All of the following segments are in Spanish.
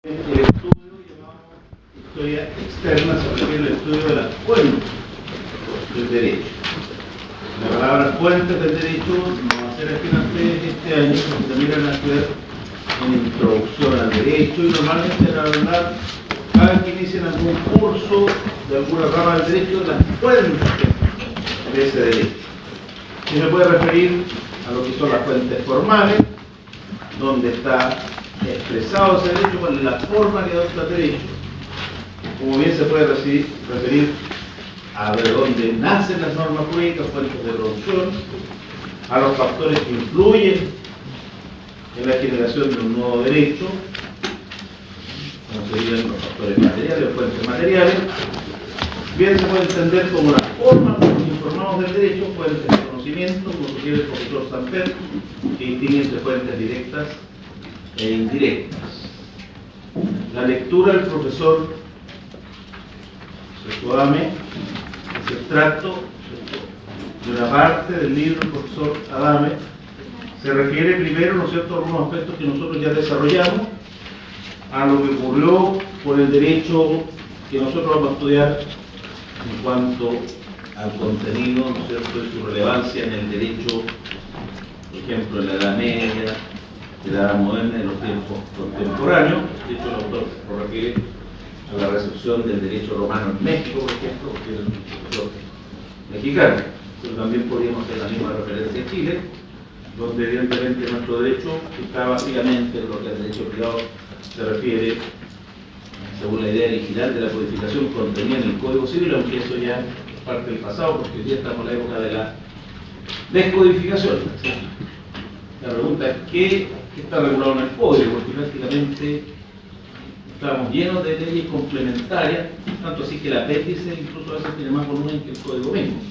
El estudio llamado historia externa se refiere al estudio de las fuentes del derecho. La palabra fuentes del derecho no va a ser aquí en ustedes este año, porque también van a estudiar en introducción al derecho y normalmente van a hablar cada vez que inician algún curso de alguna rama del derecho de las fuentes de ese derecho. Y se puede referir a lo que son las fuentes formales, donde está expresado ese derecho, cuál es la forma que adopta el derecho. Como bien se puede referir a de dónde nacen las normas jurídicas, fuentes de producción, a los factores que influyen en la generación de un nuevo derecho, como serían los factores materiales o fuentes materiales. Bien se puede entender como la forma como nos informamos del derecho, fuentes de conocimiento, como sugiere el profesor Samper, que distingue entre fuentes directas e indirectas. La lectura del profesor Adame es extracto de una parte del libro del profesor Adame. Se refiere primero, ¿no es cierto?, a algunos aspectos que nosotros ya desarrollamos, a lo que ocurrió con el derecho que nosotros vamos a estudiar en cuanto al contenido, ¿no es cierto?, de su relevancia en el derecho, por ejemplo, en la Edad Media, de la Edad Moderna, en los tiempos contemporáneos. De hecho, el autor lo refiere a la recepción del derecho romano en México, por ejemplo, que es un profesor mexicano. Pero también podríamos hacer la misma referencia a Chile, donde evidentemente nuestro derecho está básicamente en lo que al derecho privado se refiere, según la idea original de la codificación contenida en el Código Civil, aunque eso ya es parte del pasado, porque hoy día estamos en la época de la descodificación. La pregunta es, ¿qué está regulado en el Código? Porque prácticamente estamos llenos de leyes complementarias, tanto así que el apéndice incluso a veces tiene más volumen que el Código mismo.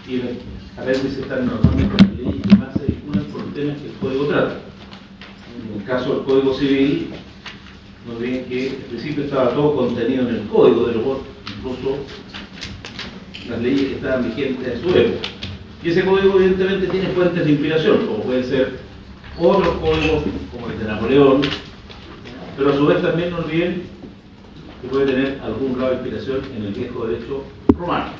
Y el apéndice está normalmente en las leyes que más se vinculan por los temas que el Código trata. En el caso del Código Civil, no olviden que al principio estaba todo contenido en el Código, de luego incluso las leyes que estaban vigentes en su época. Y ese código evidentemente tiene fuentes de inspiración, como pueden ser otros códigos como el de Napoleón, pero a su vez también no olviden que puede tener algún grado de inspiración en el viejo derecho romano.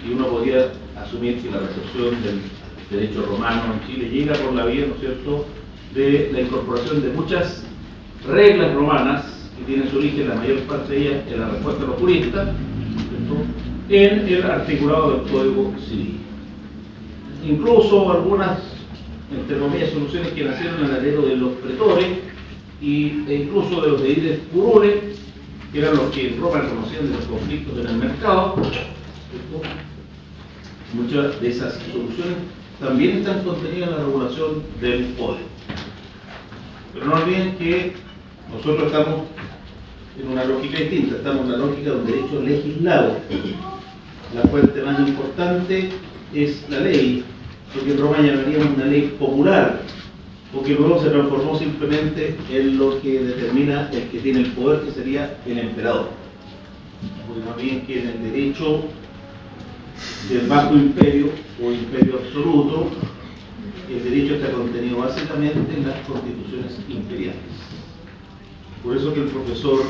Y uno podría asumir que la recepción del derecho romano en Chile llega por la vía, ¿no es cierto?, de la incorporación de muchas reglas romanas que tienen su origen, la mayor parte de ellas en la respuesta de los juristas, en el articulado del Código Civil. Incluso algunas, entre comillas, soluciones que nacieron en el alero de los pretores e incluso de los ediles curules, que eran los que en Roma conocían de los conflictos en el mercado. Muchas de esas soluciones también están contenidas en la regulación del Código. Pero no olviden que nosotros estamos en una lógica distinta, estamos en la lógica de un derecho legislado. La fuente más importante es la ley, lo que en Roma llamaríamos una ley popular, porque luego se transformó simplemente en lo que determina el que tiene el poder, que sería el emperador. Porque no olviden que en el derecho del Bajo Imperio o Imperio Absoluto, el derecho está contenido básicamente en las constituciones imperiales. Por eso que el profesor,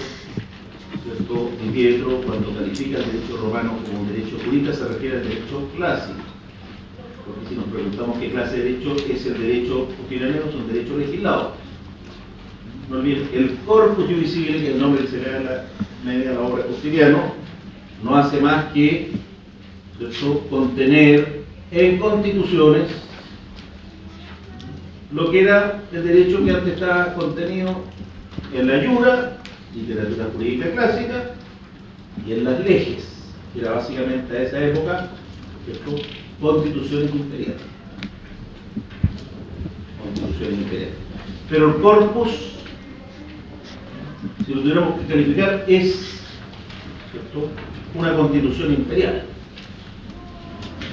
¿cierto?, Di Pietro, cuando califica el derecho romano como un derecho purista, se refiere al derecho clásico. Porque si nos preguntamos qué clase de derecho es el derecho justiniano, es un derecho legislado. No olviden, el corpus iuris civile, que es el nombre que se le da a la media la obra de Justiniano, no hace más que, ¿cierto?, contener en constituciones lo que era el derecho que antes estaba contenido en la iura, literatura jurídica clásica, y en las leyes, que era básicamente a esa época, ¿cierto?, constituciones imperiales. Constituciones imperiales. Pero el corpus, si lo tuviéramos que calificar, es, ¿cierto?, una constitución imperial.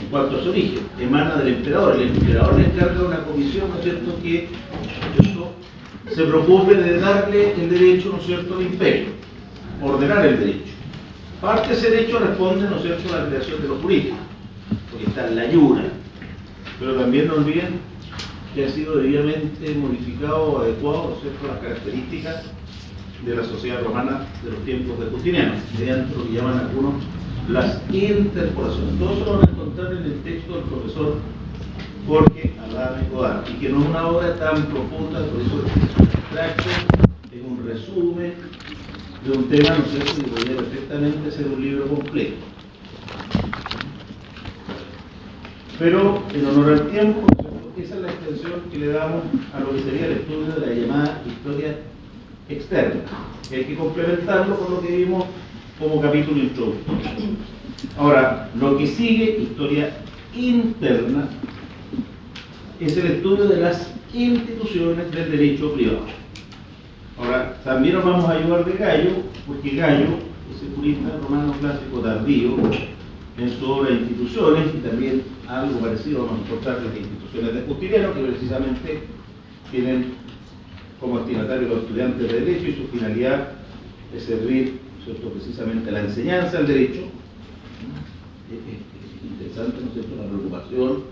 En cuanto a su origen, emana del emperador. El emperador le encarga una comisión, ¿no es cierto?, que, ¿cierto?, se preocupe de darle el derecho, ¿no es cierto?, al imperio, ordenar el derecho. Parte de ese derecho responde, ¿no es cierto?, a la creación de los juristas, porque está en la iura. Pero también no olviden que ha sido debidamente modificado o adecuado, ¿no es cierto?, las características de la sociedad romana de los tiempos de Justiniano, mediante lo que llaman algunos las interpolaciones. Todo eso lo van a encontrar en el texto del profesor Jorge Adame Godard, y que no es una obra tan profunda, por eso es un extracto, es un resumen de un tema, no sé si podría perfectamente ser un libro completo. Pero en honor al tiempo, esa es la extensión que le damos a lo que sería el estudio de la llamada historia externa, que hay que complementarlo con lo que vimos como capítulo introductorio. Ahora, lo que sigue, historia interna, es el estudio de las instituciones del derecho privado. Ahora, también nos vamos a ayudar de Gallo, porque Gallo, ese jurista romano clásico tardío, en su obra Instituciones, y también algo parecido vamos a encontrar las instituciones de Justiniano, que precisamente tienen como destinatario los estudiantes de Derecho, y su finalidad es servir, ¿cierto?, precisamente a la enseñanza del derecho. Es interesante, ¿no es cierto?, la preocupación,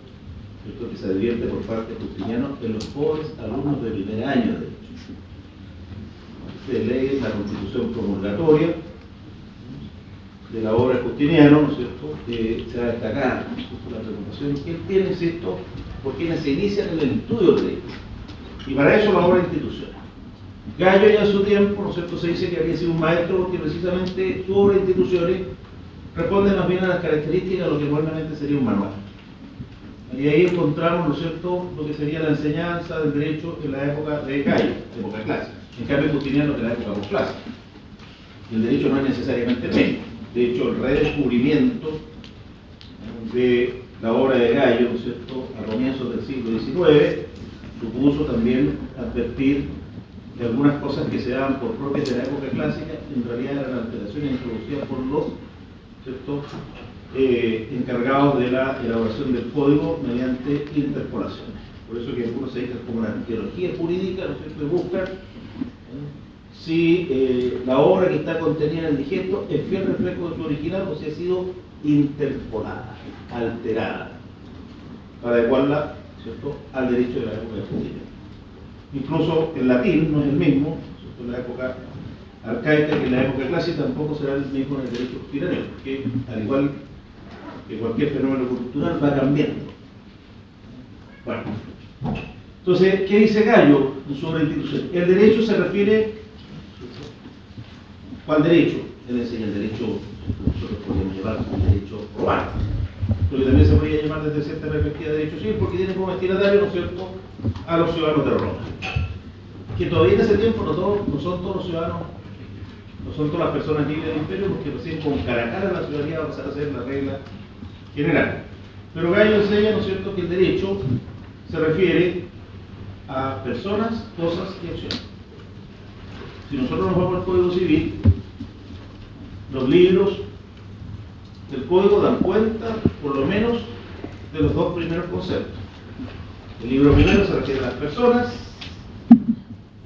¿cierto?, que se advierte por parte de Justiniano en los pobres alumnos de primer año de Derecho. Se lee la Constitución promulgatoria de la obra de Justiniano, ¿no es cierto?, se va a destacar, ¿no es cierto?, la preocupación que él tiene, es esto, por quienes se inician en el estudio del derecho. Y para eso la obra de instituciones. Gallo ya en su tiempo, ¿no es cierto?, se dice que había sido un maestro porque precisamente su obra de instituciones responde más bien a las características de lo que normalmente sería un manual. Y ahí encontramos, ¿no es cierto?, lo que sería la enseñanza del derecho en la época de Gallo, época clásica. En cambio, Justiniano de la época posclásica. El derecho no es necesariamente menos. De hecho, el redescubrimiento de la obra de Gallo, ¿no es cierto?, a comienzos del siglo XIX, supuso también advertir de algunas cosas que se daban por propias de la época clásica, en realidad eran alteraciones introducidas por los, ¿cierto?, encargados de la elaboración del código mediante interpolaciones. Por eso que algunos se dicen como la arqueología jurídica, ¿no es cierto?, y buscan si la obra que está contenida en el digesto es fiel reflejo de su original o si ha sido interpolada, alterada, para adecuarla, ¿cierto?, al derecho de la época de Justiniano. Incluso el latín no es el mismo, ¿cierto?, en la época arcaica que en la época clásica, tampoco será el mismo en el derecho justiniano, porque al igual que cualquier fenómeno cultural va cambiando. Bueno, entonces, ¿qué dice Gallo en su obra Instituciones? El derecho se refiere, ¿cuál derecho? Él enseña el derecho, nosotros podríamos llamar el derecho romano, pero también se podría llamar desde cierta perspectiva de derecho civil, porque tiene como destinatario, ¿no es cierto?, a los ciudadanos de Roma. Que todavía en ese tiempo no son todos los ciudadanos, no son todas las personas libres del imperio, porque recién con Caracara la ciudadanía va a pasar a ser la regla general. Pero Gallo enseña, ¿no es cierto?, que el derecho se refiere a personas, cosas y acciones. Si nosotros nos vamos al Código Civil, los libros del Código dan cuenta, por lo menos, de los dos primeros conceptos. El libro primero se refiere a las personas,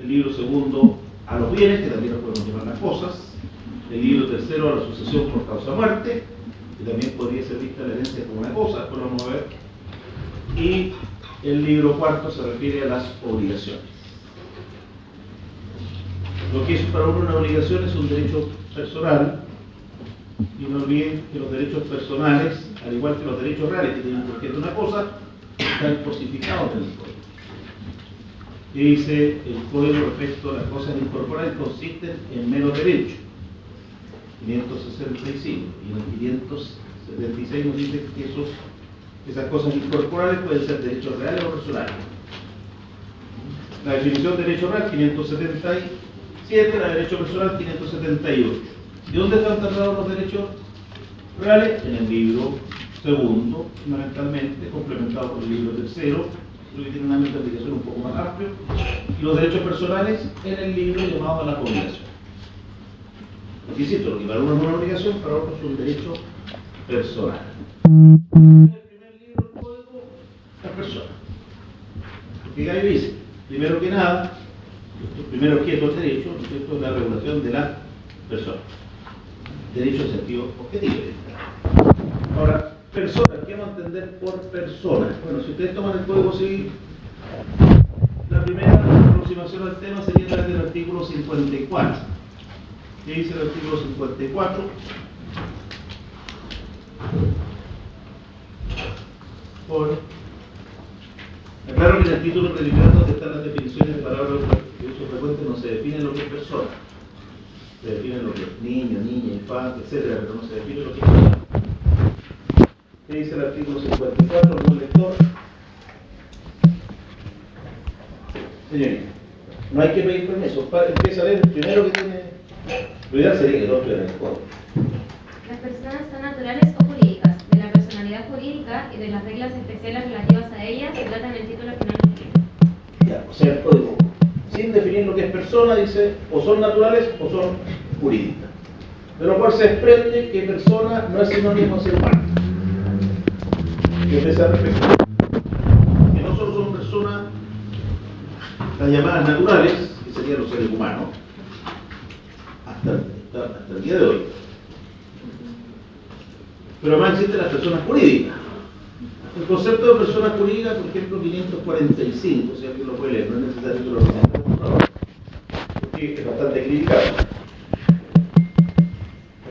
el libro segundo a los bienes, que también los podemos llamar las cosas, el libro tercero a la sucesión por causa de muerte, que también podría ser vista la herencia como una cosa, después lo vamos a ver, y el libro cuarto se refiere a las obligaciones. Lo que es para uno una obligación es un derecho personal, y no olviden que los derechos personales, al igual que los derechos reales que tienen por objeto una cosa, están cosificados en el código. Y dice el código respecto a las cosas incorporales consisten en meros derechos, 565, y en el 576 nos dice que esas cosas incorporales pueden ser derechos reales o personales. La definición de derecho real, 577, la de derecho personal, 578. ¿De dónde están tratados los derechos reales? En el libro segundo, fundamentalmente, complementado por el libro tercero, que tiene un ámbito de aplicación un poco más amplio, y los derechos personales en el libro llamado las obligaciones. Insisto, lo que para uno es una obligación, para otro es un derecho personal. En el primer libro del código, las personas. Porque Gallo dice, primero que nada, el primer objeto del derecho, ¿no es cierto?, es la regulación de la persona. Derecho en sentido objetivo. Ahora, personas, ¿qué vamos a entender por personas? Bueno, si ustedes toman el Código Civil, la primera aproximación al tema sería a través del artículo 54. ¿Qué dice el artículo 54? Claro que en el título preliminar, donde están las definiciones de palabras de uso frecuente, no se define lo que es persona. Se define lo que es niño, niña, infante, etcétera, pero no se define lo que es persona. ¿Qué dice el artículo 54? ¿Algún lector? Señorita, no hay que pedir permiso. Empieza a leer el primero que tiene. Lo ideal sería que no estuviera en el código. Las personas son naturales o jurídicas. De la personalidad jurídica y de las reglas especiales relativas a ellas se trata en el título final. Ya, o sea, el código, sin definir lo que es persona, dice o son naturales o son jurídicas. De lo cual se desprende que persona no es sinónimo de ser humano. Que usted sabe perfectamente que no solo son personas las llamadas naturales, que serían los seres humanos, hasta el día de hoy. Pero además existen las personas jurídicas. El concepto de persona jurídica, por ejemplo, 545, si alguien lo puede leer, no es necesario que lo repita, por favor, porque es bastante criticado.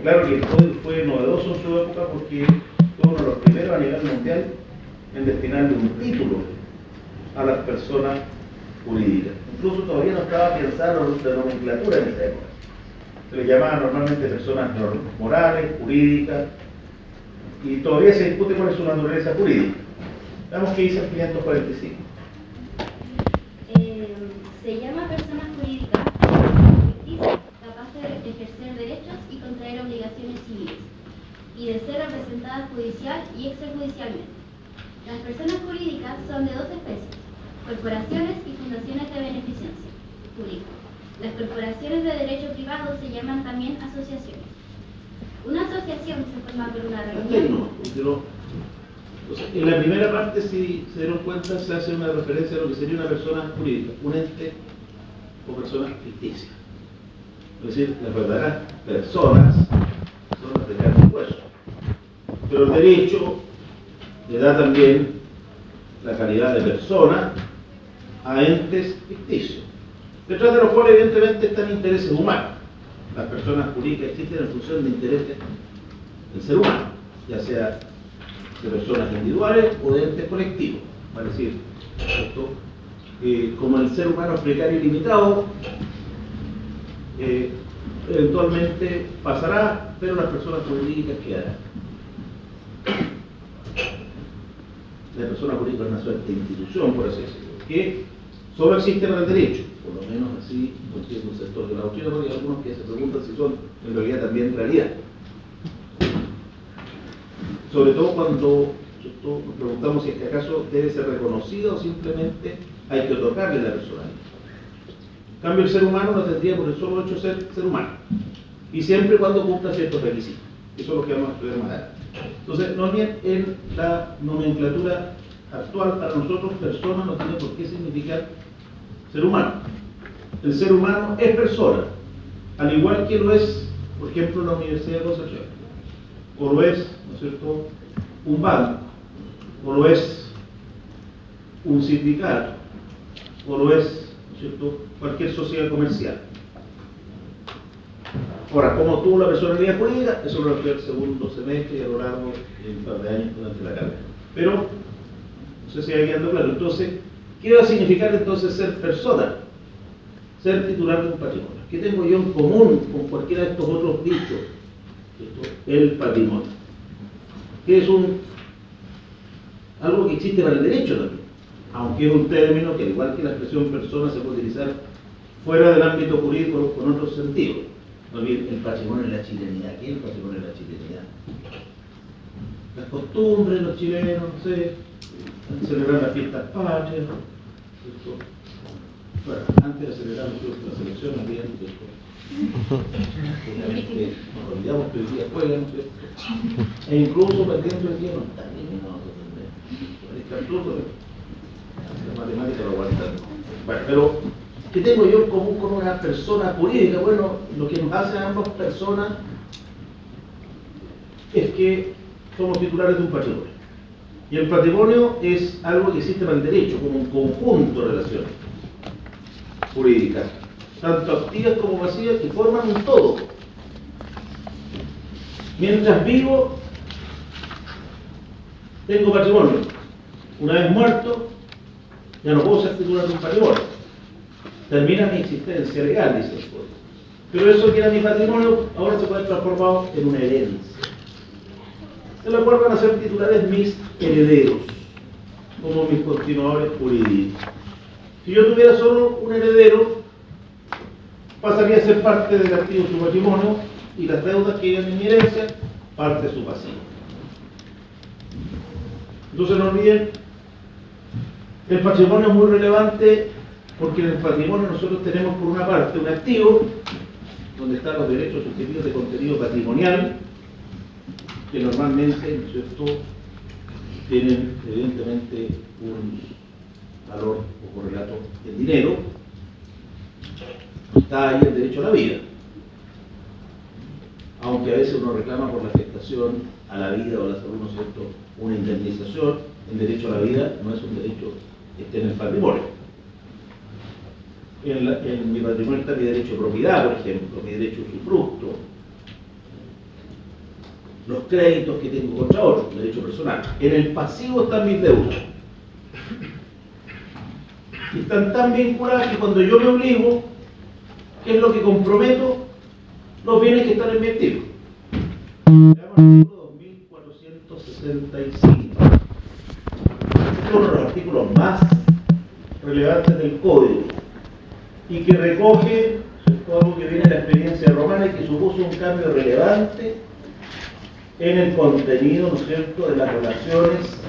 Claro que el código fue novedoso en su época porque fue uno de los primeros a nivel mundial en destinarle un título a las personas jurídicas. Incluso todavía no estaba pensado la nomenclatura en esa época. Se le llamaba normalmente personas morales, jurídicas, y todavía se discute cuál es su naturaleza jurídica. Veamos qué dice el 545. Se llama persona jurídica ficticia, capaz de ejercer derechos y contraer obligaciones civiles, y de ser representada judicial y extrajudicialmente. Las personas jurídicas son de dos especies: corporaciones y fundaciones de beneficencia pública. Las corporaciones de derecho privado se llaman también asociaciones. Una asociación se forma por una reunión. En la primera parte, si se dieron cuenta, se hace una referencia a lo que sería una persona jurídica, un ente o persona ficticia. Es decir, las verdaderas personas son las de carne y hueso. Pero el derecho le da también la calidad de persona a entes ficticios, detrás de los cuales evidentemente están intereses humanos. Las personas jurídicas existen en función de intereses del ser humano, ya sea de personas individuales o de entes colectivos. Es decir, como el ser humano es precario y limitado, eventualmente pasará, pero las personas jurídicas quedarán. La persona jurídica es una suerte de institución, por así decirlo, que solo existe para el derecho, por lo menos así lo entiende un sector de la doctrina, porque hay algunos que se preguntan si son en realidad también realidad. Sobre todo cuando nos preguntamos si es que acaso debe ser reconocida o simplemente hay que otorgarle la personalidad. En cambio, el ser humano no tendría por el solo hecho de ser humano, y siempre cuando cumpla ciertos requisitos. Eso es lo que vamos a estudiar más adelante. Entonces, no bien en la nomenclatura actual, para nosotros persona no tiene por qué significar ser humano. El ser humano es persona, al igual que lo es, por ejemplo, la Universidad de Concepción, o lo es, ¿no es cierto?, un banco, o lo es un sindicato, o lo es, ¿no es cierto?, cualquier sociedad comercial. Ahora, ¿cómo tuvo la personalidad jurídica? Eso lo refiere el segundo semestre y a lo largo de un par de años durante la carrera. Pero, no sé si hay quedando claro. Entonces, ¿qué va a significar entonces ser persona? Ser titular de un patrimonio. ¿Qué tengo yo en común con cualquiera de estos otros dichos? El patrimonio. Que es algo que existe para el derecho también, aunque es un término que, al igual que la expresión persona, se puede utilizar fuera del ámbito jurídico con otros sentidos. No olviden el patrimonio de la chilenidad. ¿Qué es el patrimonio de la chilenidad? Las costumbres de los chilenos, no sé, celebrar las fiestas patrias, ¿cierto? Bueno, antes de celebrar la selección, el día antes, obviamente nos olvidamos que hoy día juegan, ¿no es cierto? E incluso perdiendo el día no están eliminados también. Es absurdo, la matemática lo aguanta. Bueno, pero ¿qué tengo yo en común con una persona jurídica? Bueno, lo que nos hace a ambas personas es que somos titulares de un patrimonio. Y el patrimonio es algo que existe para el derecho, como un conjunto de relaciones. jurídicas, tanto activas como pasivas, que forman un todo. Mientras vivo, tengo patrimonio. Una vez muerto, ya no puedo ser titular de un patrimonio. Termina mi existencia legal, dice el código. Pero eso que era mi patrimonio, ahora se puede transformar en una herencia. De la cual van a ser titulares mis herederos, como mis continuadores jurídicos. Si yo tuviera solo un heredero, pasaría a ser parte del activo de su patrimonio y las deudas que llegan en mi herencia, parte de su pasivo. Entonces no olviden, el patrimonio es muy relevante porque en el patrimonio nosotros tenemos por una parte un activo, donde están los derechos subjetivos de contenido patrimonial, que normalmente, ¿no es cierto?, tienen evidentemente un valor o correlato en dinero. Está ahí el derecho a la vida, aunque a veces uno reclama por la afectación a la vida o a la salud, ¿no es cierto?, una indemnización. El derecho a la vida no es un derecho que esté en el patrimonio. En mi patrimonio está mi derecho a propiedad, por ejemplo, mi derecho a usufructo, los créditos que tengo contra otros, derecho personal. En el pasivo están mis deudas. Y están tan vinculadas que cuando yo me obligo, ¿qué es lo que comprometo? Los bienes que están en mi activo. Veamos el artículo 2465. Este es uno de los artículos más relevantes del Código y que recoge algo que viene de la experiencia romana y que supuso un cambio relevante en el contenido, ¿no es cierto?, de las relaciones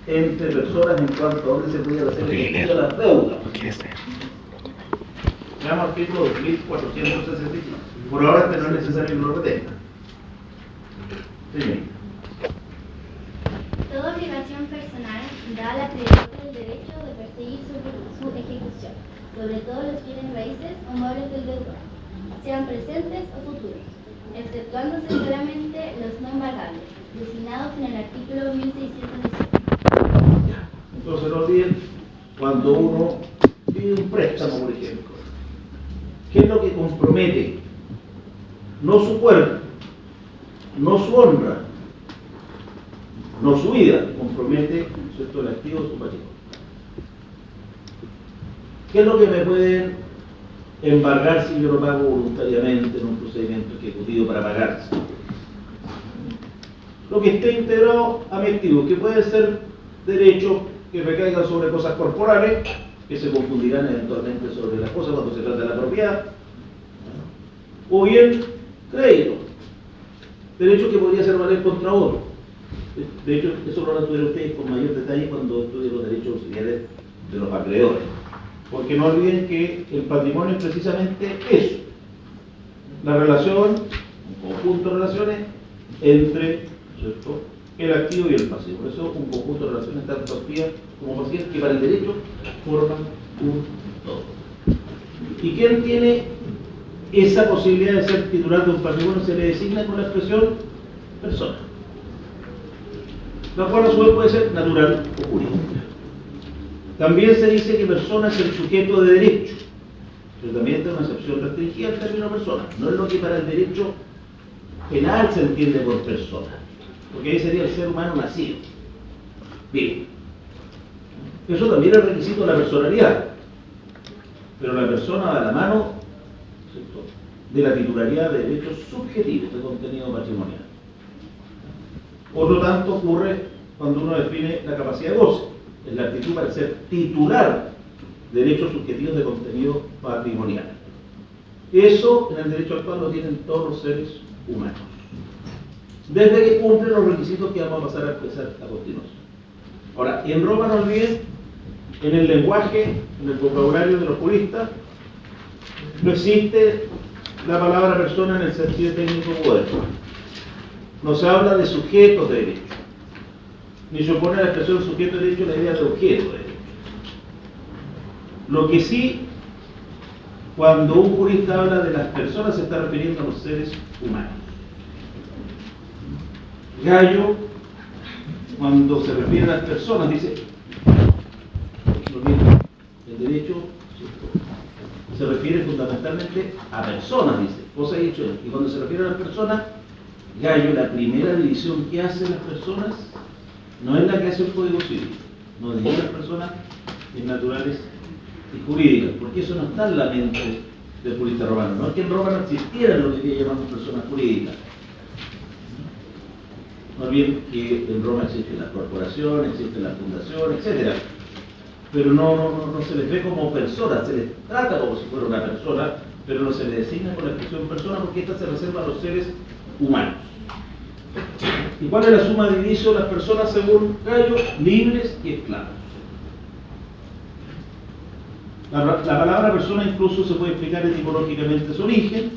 entre personas en cuanto a dónde se podían hacer efectivas las deudas. Veamos artículo 2465. Por ahora este no es necesario que lo retenga. Sí. Toda obligación personal da al acreedor el derecho de perseguir su ejecución, sobre todo los bienes raíces o muebles del deudor, sean presentes o futuros, exceptuándose solamente los no embargables, designados en el artículo 1617. Entonces no olviden, cuando uno pide un préstamo, por ejemplo, ¿qué es lo que compromete? No su cuerpo, no su honra, no su vida, compromete, ¿cierto?, el activo de su patrimonio. ¿Qué es lo que me pueden embargar si yo lo pago voluntariamente en un procedimiento ejecutivo para pagarse? Lo que esté integrado a mi activo, que puede ser derechos que recaigan sobre cosas corporales, que se confundirán eventualmente sobre las cosas cuando se trata de la propiedad, o bien crédito, derechos que podría ser valer contra otro. De hecho, eso lo van a estudiar ustedes con mayor detalle cuando estudien los derechos auxiliares de los acreedores. Porque no olviden que el patrimonio es precisamente eso, la relación, un conjunto de relaciones entre, ¿cierto?, el activo y el pasivo. Por eso un conjunto de relaciones tanto activas como pasivas que para el derecho forman un todo. ¿Y quién tiene esa posibilidad de ser titular de un patrimonio? Se le designa con la expresión persona, la cual a su vez puede ser natural o jurídica. También se dice que persona es el sujeto de derecho, pero también está una excepción restringida al término persona. No es lo que para el derecho penal se entiende por persona, porque ahí sería el ser humano nacido. Bien, eso también es requisito de la personalidad, pero la persona va a la mano, ¿cierto?, de la titularidad de derechos subjetivos de contenido patrimonial. Otro tanto ocurre cuando uno define la capacidad de goce, es la actitud para ser titular de derechos subjetivos de contenido patrimonial. Eso en el derecho actual lo tienen todos los seres humanos, desde que cumplen los requisitos que vamos a pasar a expresar a continuación. Ahora, en Roma, no olviden, en el lenguaje, en el vocabulario de los juristas, no existe la palabra persona en el sentido técnico moderno. No se habla de sujetos de derecho, ni se opone a la expresión sujeto de derecho la idea de objeto de derecho. Lo que sí, cuando un jurista habla de las personas, se está refiriendo a los seres humanos. Gallo, cuando se refiere a las personas, dice, el derecho se refiere fundamentalmente a personas, dice, cosa y hechos. Y cuando se refiere a las personas, Gallo, la primera división que hacen las personas no es la que hace el Código Civil, no divide las personas en naturales y jurídicas, porque eso no está en la mente del jurista romano. No es que en Roma no existieran lo que hoy llamamos personas jurídicas. Más bien que en Roma existen las corporaciones, existen las fundaciones, etc. Pero no se les ve como personas, se les trata como si fuera una persona, pero no se les designa con la expresión persona porque esta se reserva a los seres humanos. ¿Y cuál es la suma de inicio de las personas según Gallo? Libres y esclavos. La palabra persona incluso se puede explicar etimológicamente su origen.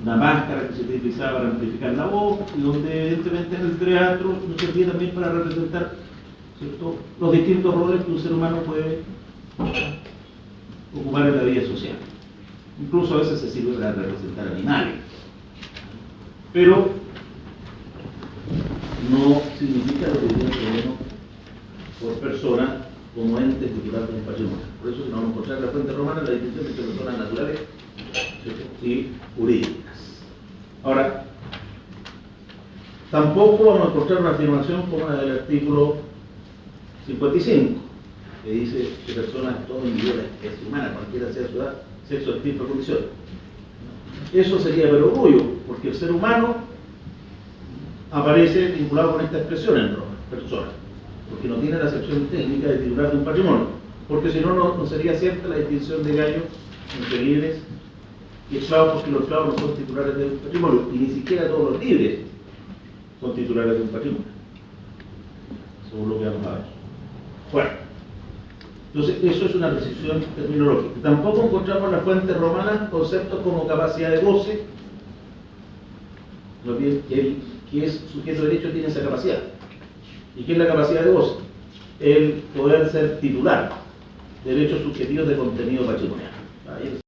Una máscara que se utilizaba para amplificar la voz y donde evidentemente en el teatro nos servía también para representar, ¿cierto?, los distintos roles que un ser humano puede ocupar en la vida social. Incluso a veces se sirve para representar animales. Pero no significa lo que tenemos por persona como ente titular de un patrimonio. Por eso, si no vamos a encontrar en la fuente romana la distinción entre personas naturales, ¿cierto?, y jurídicas. Ahora, tampoco vamos a encontrar una afirmación como la del artículo 55, que dice que persona es todo individuo de la especie humana, cualquiera sea su edad, sexo, tipo, condición. Eso sería perogrullo, porque el ser humano aparece vinculado con esta expresión en Roma, persona, porque no tiene la acepción técnica de titular de un patrimonio, porque si no, no sería cierta la distinción de Gallo entre libres y esclavos, porque los esclavos no son titulares de un patrimonio, y ni siquiera todos los libres son titulares de un patrimonio, según lo que vamos a ver. Bueno, entonces eso es una precisión terminológica. Tampoco encontramos en las fuentes romanas conceptos como capacidad de goce, no bien que es sujeto de derecho tiene esa capacidad. ¿Y qué es la capacidad de goce? El poder ser titular de derechos subjetivos de contenido patrimonial. Ahí